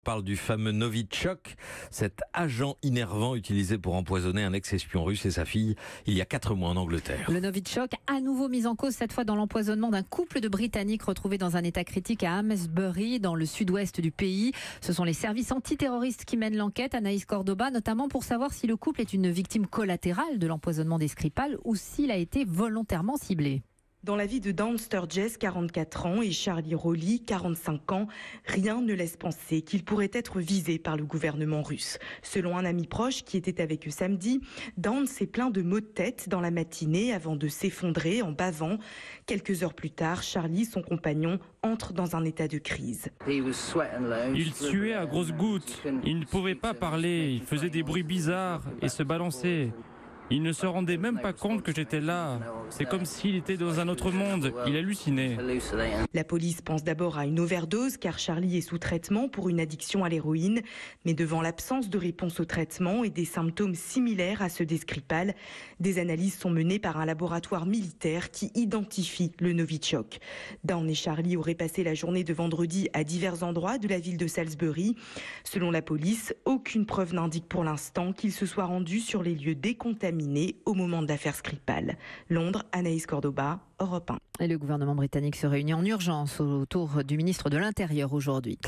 On parle du fameux Novichok, cet agent innervant utilisé pour empoisonner un ex-espion russe et sa fille il y a 4 mois en Angleterre. Le Novichok, à nouveau mis en cause, cette fois dans l'empoisonnement d'un couple de Britanniques retrouvés dans un état critique à Amesbury, dans le sud-ouest du pays. Ce sont les services antiterroristes qui mènent l'enquête, Anaïs Cordoba, notamment pour savoir si le couple est une victime collatérale de l'empoisonnement des Skripal ou s'il a été volontairement ciblé. Dans la vie de Dan Sturges, 44 ans, et Charlie Rowley, 45 ans, rien ne laisse penser qu'ils pourraient être visés par le gouvernement russe. Selon un ami proche qui était avec eux samedi, Dan s'est plaint de maux de tête dans la matinée avant de s'effondrer en bavant. Quelques heures plus tard, Charlie, son compagnon, entre dans un état de crise. Il suait à grosses gouttes, il ne pouvait pas parler, il faisait des bruits bizarres et se balançait. Il ne se rendait même pas compte que j'étais là. C'est comme s'il était dans un autre monde. Il hallucinait. La police pense d'abord à une overdose car Charlie est sous traitement pour une addiction à l'héroïne. Mais devant l'absence de réponse au traitement et des symptômes similaires à ceux des Skripal, des analyses sont menées par un laboratoire militaire qui identifie le Novichok. Dan et Charlie auraient passé la journée de vendredi à divers endroits de la ville de Salisbury. Selon la police, aucune preuve n'indique pour l'instant qu'ils se soient rendus sur les lieux décontaminés au moment de l'affaire Skripal. Londres, Anaïs Cordoba, Europe 1. Et le gouvernement britannique se réunit en urgence autour du ministre de l'Intérieur aujourd'hui.